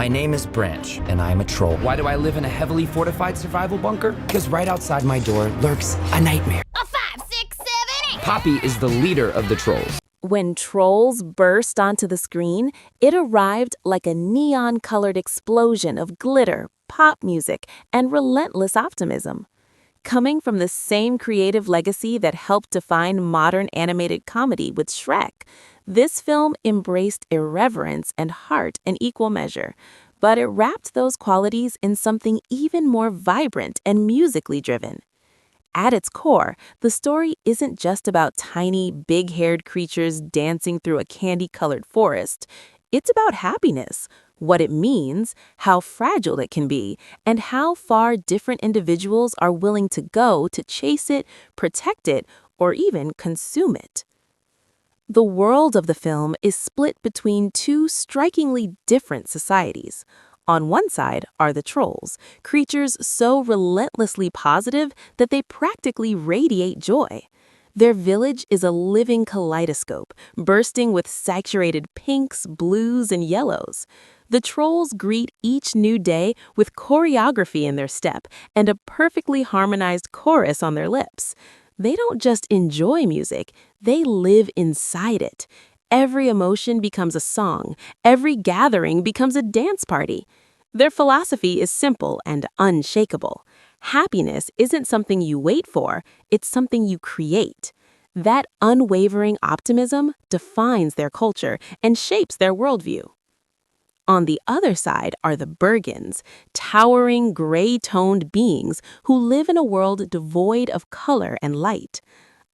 My name is Branch, and I'm a troll. Why do I live in a heavily fortified survival bunker? Because right outside my door lurks a nightmare. A 5, 6, 7, 8. Poppy is the leader of the trolls. When Trolls burst onto the screen, it arrived like a neon-colored explosion of glitter, pop music, and relentless optimism. Coming from the same creative legacy that helped define modern animated comedy with Shrek, this film embraced irreverence and heart in equal measure, but it wrapped those qualities in something even more vibrant and musically driven. At its core, the story isn't just about tiny, big-haired creatures dancing through a candy-colored forest. It's about happiness, what it means, how fragile it can be, and how far different individuals are willing to go to chase it, protect it, or even consume it. The world of the film is split between two strikingly different societies. On one side are the trolls, creatures so relentlessly positive that they practically radiate joy. Their village is a living kaleidoscope, bursting with saturated pinks, blues, and yellows. The trolls greet each new day with choreography in their step and a perfectly harmonized chorus on their lips. They don't just enjoy music, they live inside it. Every emotion becomes a song, every gathering becomes a dance party. Their philosophy is simple and unshakable. Happiness isn't something you wait for, it's something you create. That unwavering optimism defines their culture and shapes their worldview. On the other side are the Bergens, towering gray-toned beings who live in a world devoid of color and light.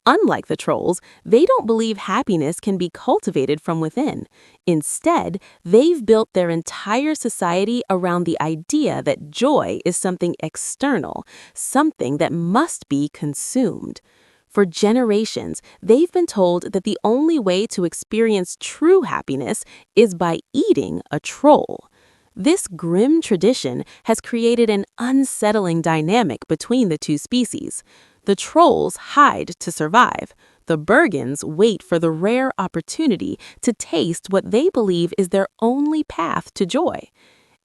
Unlike the trolls, they don't believe happiness can be cultivated from within. Instead, they've built their entire society around the idea that joy is something external, something that must be consumed. For generations, they've been told that the only way to experience true happiness is by eating a troll. This grim tradition has created an unsettling dynamic between the two species. The trolls hide to survive. The Bergens wait for the rare opportunity to taste what they believe is their only path to joy.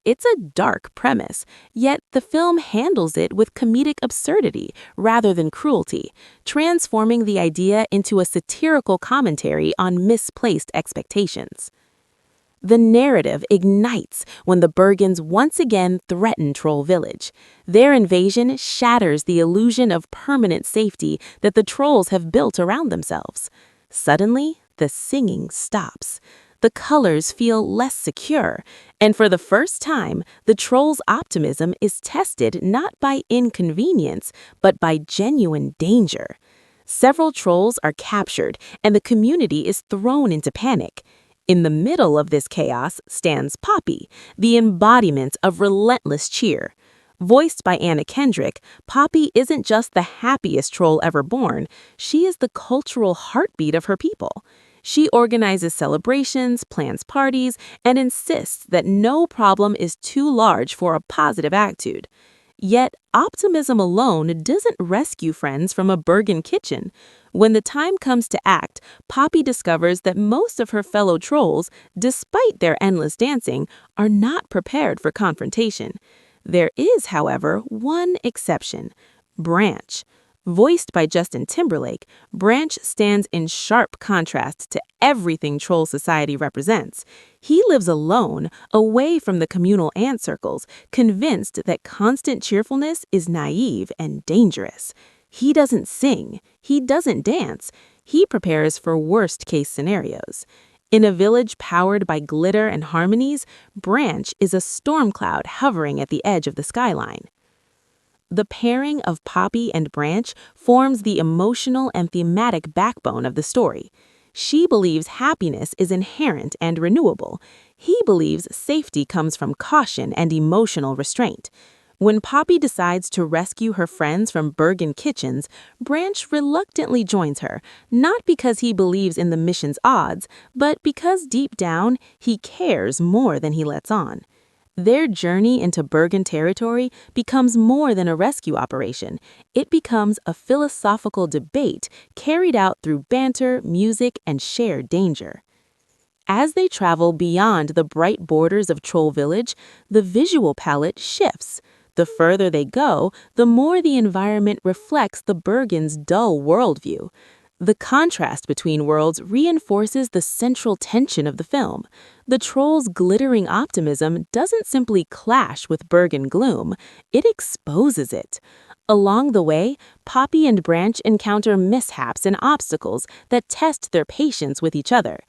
It's a dark premise, yet the film handles it with comedic absurdity rather than cruelty, transforming the idea into a satirical commentary on misplaced expectations. The narrative ignites when the Bergens once again threaten Troll Village. Their invasion shatters the illusion of permanent safety that the trolls have built around themselves. Suddenly, the singing stops. The colors feel less secure, and for the first time, the trolls' optimism is tested not by inconvenience, but by genuine danger. Several trolls are captured, and the community is thrown into panic. In the middle of this chaos stands Poppy, the embodiment of relentless cheer. Voiced by Anna Kendrick, Poppy isn't just the happiest troll ever born, she is the cultural heartbeat of her people. She organizes celebrations, plans parties, and insists that no problem is too large for a positive attitude. Yet, optimism alone doesn't rescue friends from a Bergen kitchen. When the time comes to act, Poppy discovers that most of her fellow trolls, despite their endless dancing, are not prepared for confrontation. There is, however, one exception: Branch. Voiced by Justin Timberlake, Branch stands in sharp contrast to everything troll society represents. He lives alone, away from the communal ant circles, convinced that constant cheerfulness is naive and dangerous. He doesn't sing, he doesn't dance, he prepares for worst-case scenarios. In a village powered by glitter and harmonies, Branch is a storm cloud hovering at the edge of the skyline. The pairing of Poppy and Branch forms the emotional and thematic backbone of the story. She believes happiness is inherent and renewable. He believes safety comes from caution and emotional restraint. When Poppy decides to rescue her friends from Bergen kitchens, Branch reluctantly joins her, not because he believes in the mission's odds, but because deep down, he cares more than he lets on. Their journey into Bergen territory becomes more than a rescue operation. It becomes a philosophical debate carried out through banter, music, and shared danger. As they travel beyond the bright borders of Troll Village, the visual palette shifts. The further they go, the more the environment reflects the Bergens' dull worldview. The contrast between worlds reinforces the central tension of the film. The troll's glittering optimism doesn't simply clash with Bergen gloom, it exposes it. Along the way, Poppy and Branch encounter mishaps and obstacles that test their patience with each other.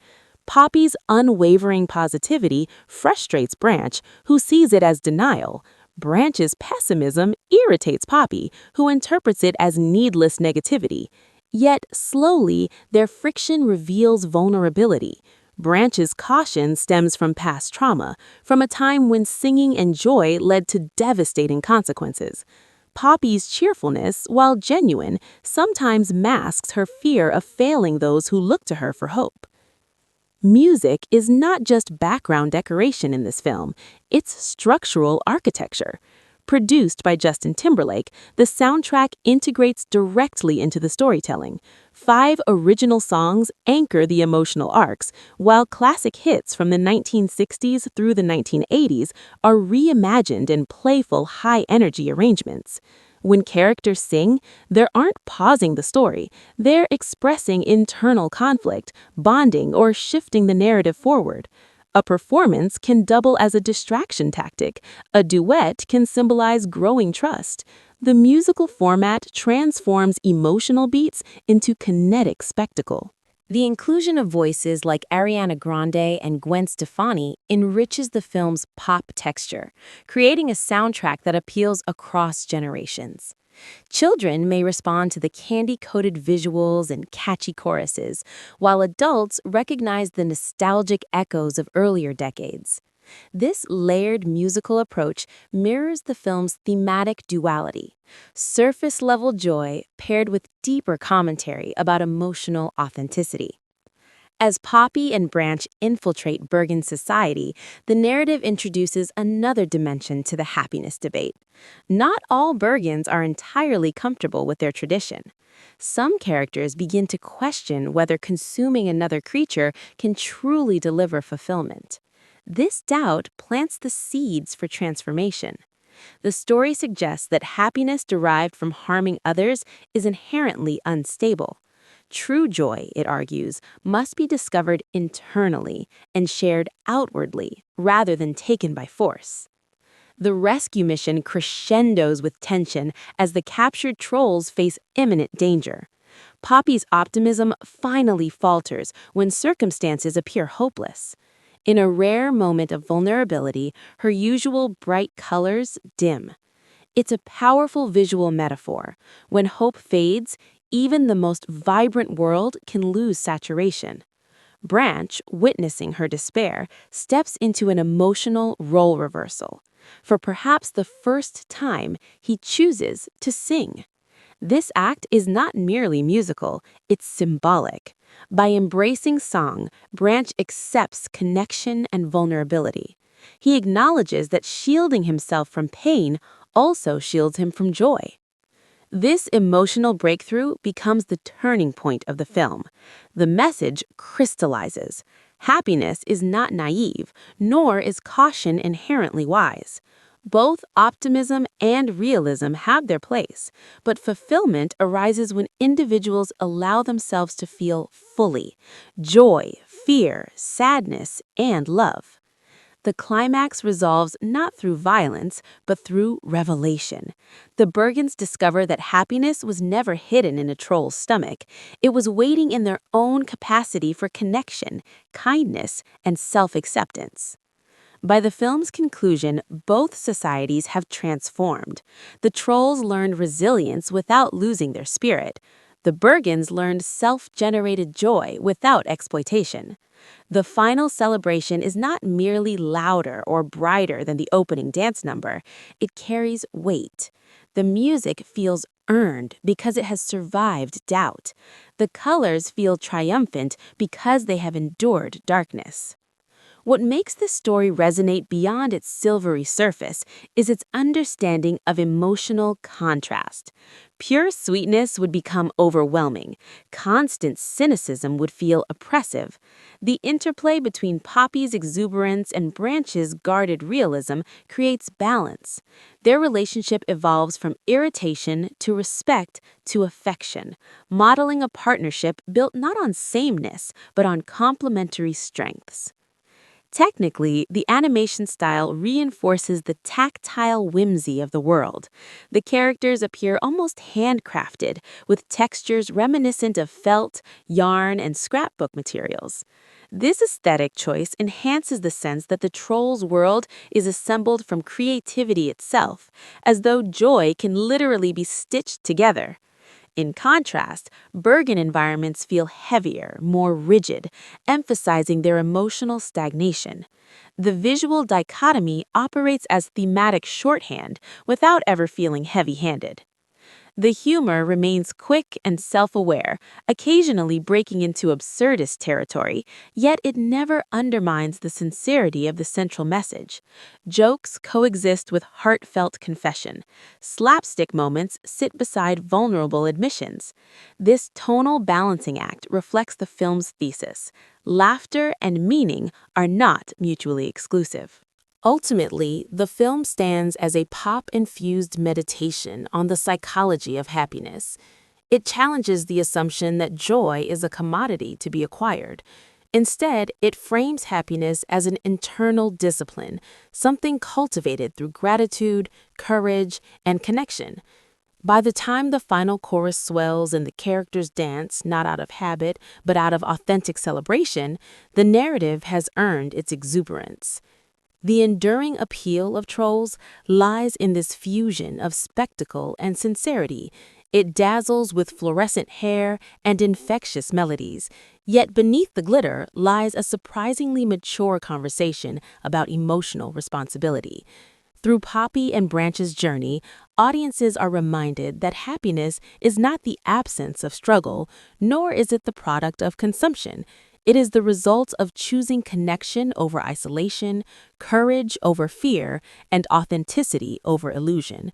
Poppy's unwavering positivity frustrates Branch, who sees it as denial. Branch's pessimism irritates Poppy, who interprets it as needless negativity. Yet, slowly, their friction reveals vulnerability. Branch's caution stems from past trauma, from a time when singing and joy led to devastating consequences. Poppy's cheerfulness, while genuine, sometimes masks her fear of failing those who look to her for hope. Music is not just background decoration in this film, it's structural architecture. Produced by Justin Timberlake, the soundtrack integrates directly into the storytelling. 5 original songs anchor the emotional arcs, while classic hits from the 1960s through the 1980s are reimagined in playful, high-energy arrangements. When characters sing, they aren't pausing the story, they're expressing internal conflict, bonding, or shifting the narrative forward. A performance can double as a distraction tactic. A duet can symbolize growing trust. The musical format transforms emotional beats into kinetic spectacle. The inclusion of voices like Ariana Grande and Gwen Stefani enriches the film's pop texture, creating a soundtrack that appeals across generations. Children may respond to the candy-coated visuals and catchy choruses, while adults recognize the nostalgic echoes of earlier decades. This layered musical approach mirrors the film's thematic duality, surface-level joy paired with deeper commentary about emotional authenticity. As Poppy and Branch infiltrate Bergen society, the narrative introduces another dimension to the happiness debate. Not all Bergens are entirely comfortable with their tradition. Some characters begin to question whether consuming another creature can truly deliver fulfillment. This doubt plants the seeds for transformation. The story suggests that happiness derived from harming others is inherently unstable. True joy, it argues, must be discovered internally and shared outwardly rather than taken by force. The rescue mission crescendos with tension as the captured trolls face imminent danger. Poppy's optimism finally falters when circumstances appear hopeless. In a rare moment of vulnerability, her usual bright colors dim. It's a powerful visual metaphor. When hope fades, even the most vibrant world can lose saturation. Branch, witnessing her despair, steps into an emotional role reversal. For perhaps the first time, he chooses to sing. This act is not merely musical, it's symbolic. By embracing song, Branch accepts connection and vulnerability. He acknowledges that shielding himself from pain also shields him from joy. This emotional breakthrough becomes the turning point of the film. The message crystallizes. Happiness is not naive, nor is caution inherently wise. Both optimism and realism have their place, but fulfillment arises when individuals allow themselves to feel fully joy, fear, sadness, and love. The climax resolves not through violence, but through revelation. The Bergens discover that happiness was never hidden in a troll's stomach. It was waiting in their own capacity for connection, kindness, and self-acceptance. By the film's conclusion, both societies have transformed. The trolls learned resilience without losing their spirit. The Bergens learned self-generated joy without exploitation. The final celebration is not merely louder or brighter than the opening dance number. It carries weight. The music feels earned because it has survived doubt. The colors feel triumphant because they have endured darkness. What makes this story resonate beyond its silvery surface is its understanding of emotional contrast. Pure sweetness would become overwhelming. Constant cynicism would feel oppressive. The interplay between Poppy's exuberance and Branch's guarded realism creates balance. Their relationship evolves from irritation to respect to affection, modeling a partnership built not on sameness, but on complementary strengths. Technically, the animation style reinforces the tactile whimsy of the world. The characters appear almost handcrafted, with textures reminiscent of felt, yarn, and scrapbook materials. This aesthetic choice enhances the sense that the Trolls' world is assembled from creativity itself, as though joy can literally be stitched together. In contrast, Bergen environments feel heavier, more rigid, emphasizing their emotional stagnation. The visual dichotomy operates as thematic shorthand without ever feeling heavy-handed. The humor remains quick and self-aware, occasionally breaking into absurdist territory, yet it never undermines the sincerity of the central message. Jokes coexist with heartfelt confession. Slapstick moments sit beside vulnerable admissions. This tonal balancing act reflects the film's thesis. Laughter and meaning are not mutually exclusive. Ultimately, the film stands as a pop-infused meditation on the psychology of happiness. It challenges the assumption that joy is a commodity to be acquired. Instead, it frames happiness as an internal discipline, something cultivated through gratitude, courage, and connection. By the time the final chorus swells and the characters dance, not out of habit, but out of authentic celebration, the narrative has earned its exuberance. The enduring appeal of Trolls lies in this fusion of spectacle and sincerity. It dazzles with fluorescent hair and infectious melodies, yet beneath the glitter lies a surprisingly mature conversation about emotional responsibility. Through Poppy and Branch's journey, audiences are reminded that happiness is not the absence of struggle, nor is it the product of consumption. It is the result of choosing connection over isolation, courage over fear, and authenticity over illusion.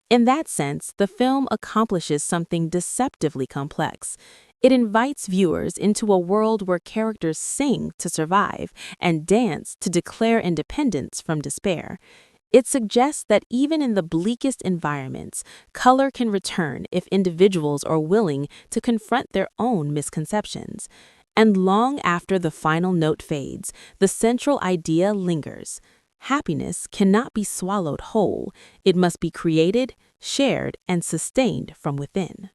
In that sense, the film accomplishes something deceptively complex. It invites viewers into a world where characters sing to survive and dance to declare independence from despair. It suggests that even in the bleakest environments, color can return if individuals are willing to confront their own misconceptions. And long after the final note fades, the central idea lingers. Happiness cannot be swallowed whole. It must be created, shared, and sustained from within.